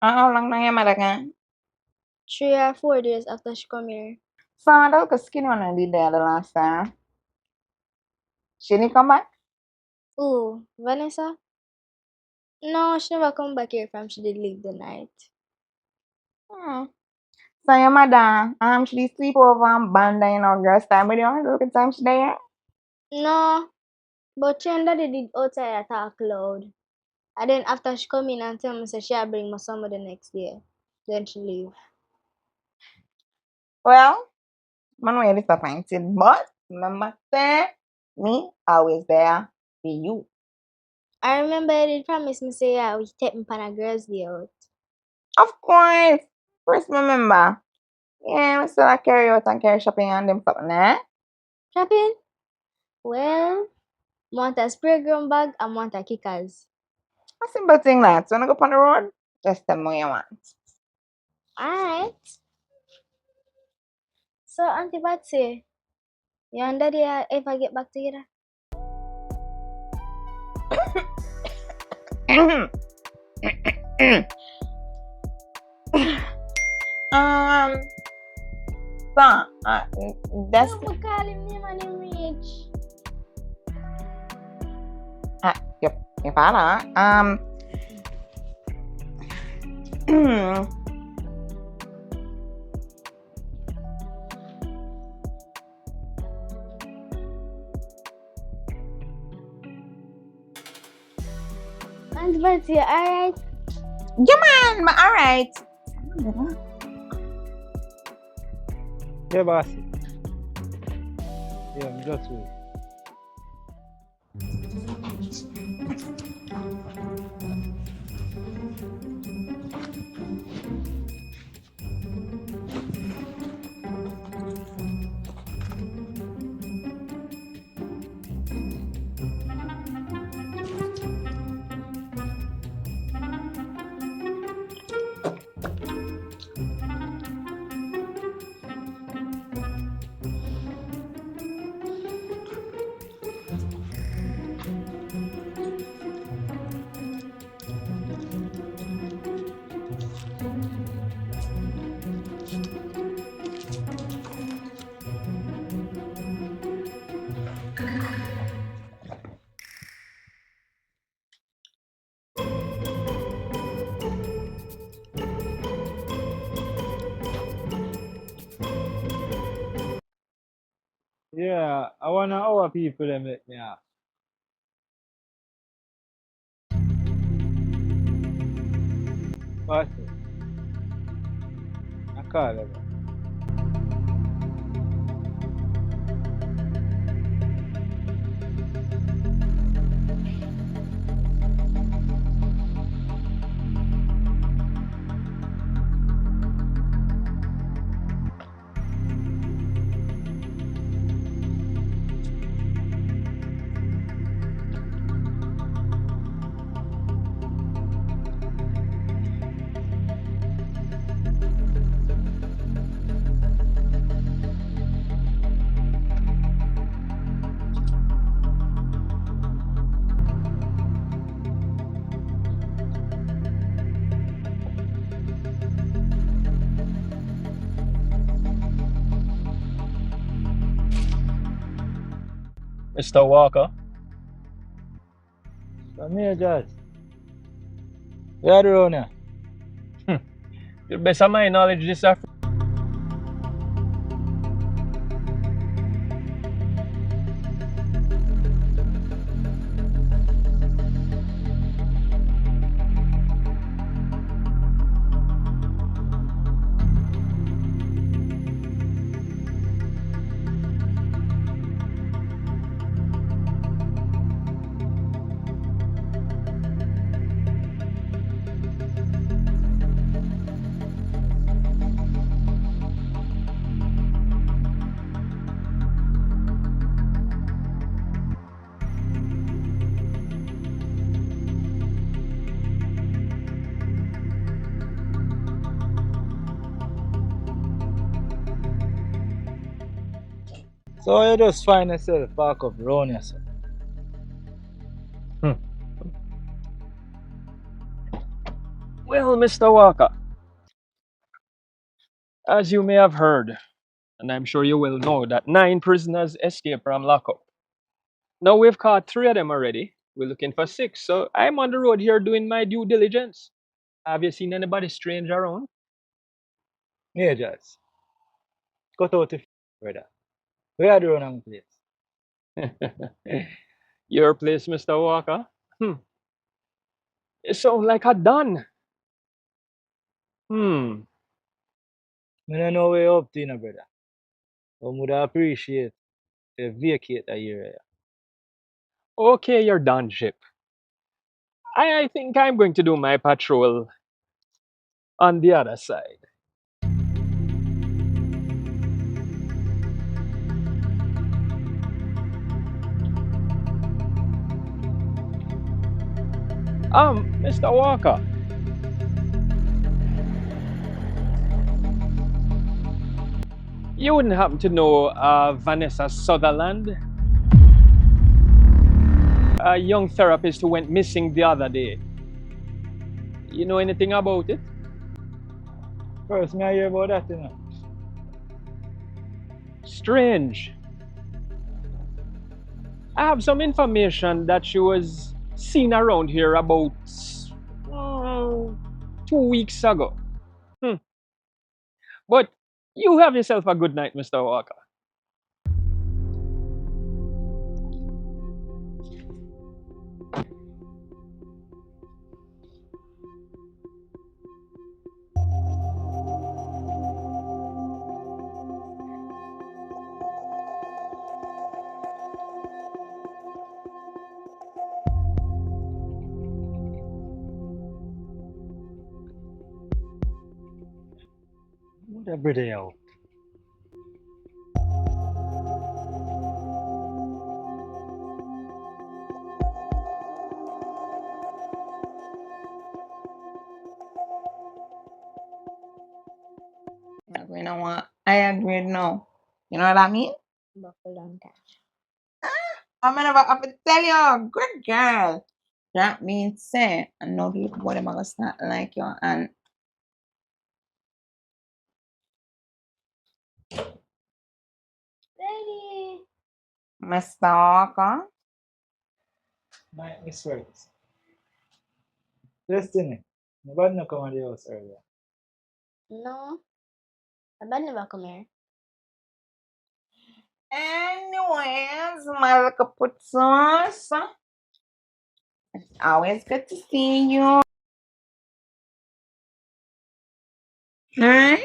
How long do your mother gone? 3 or 4 days after she come here. So that look skinny one I did there the last time. She didn't come back? Ooh, Vanessa? No, she never come back here from she did leave the night. Hmm. So your mother, she did sleep over and banda in our girl's time with you. Look at time she there. No, but she and daddy did outside at talk loud. And then after she come in and tell me say she'll bring my summer the next day. Then she leave. Well, man, we're disappointed, but remember, say, me always there for you. I remember you did promise me say yeah, we take me pan a girls day out. Of course. First, remember. Yeah, we still carry out and carry shopping and them something, eh? Shopping? Well, want a spray ground bag and want a kickers. A simple thing that. So, when I go on the road, just tell me what you want. Alright. So Auntie Batsy, you and daddy ever get back together? um, so, that's Don't call him name and him rich. your father. Auntie Batsy, alright? Yeah, man, all right. Yeah, boss. Yeah, I'm just wait. Yeah, I want our people to make me ask. Boss, I call them. Mr. Walker. Come here, Judge. Where are you around here? To the best of my knowledge, this is So you just find yourself back up around yourself. Well, Mr. Walker, as you may have heard, and I'm sure you will know, that 9 prisoners escaped from lockup. Now we've caught 3 of them already. We're looking for 6. So I'm on the road here doing my due diligence. Have you seen anybody strange around? Majors. Cut out the brother. Where are the wrong place? Your place, Mr. Walker? It sounds like a Don. I don't know where you're up to, you know, brother. I would appreciate if you vacate the area. Okay, your Don ship. I think I'm going to do my patrol on the other side. Mr. Walker. You wouldn't happen to know Vanessa Sutherland? A young therapist who went missing the other day. You know anything about it? First, may I hear about that, you know? Strange. I have some information that she was seen around here about 2 weeks ago. But you have yourself a good night, Mr. Walker. What every day out? You know what? I agree now. You know what I mean? Buckle on cash. I'm never have to tell you, good girl. That means say, and now look what I'm gonna start like you and Ready? Mr. Walker. My Miss Ferguson. Destiny. Nobody no come to the house earlier. No. I bet never come here. Anyways, my little put sauce. It's always good to see you. Right?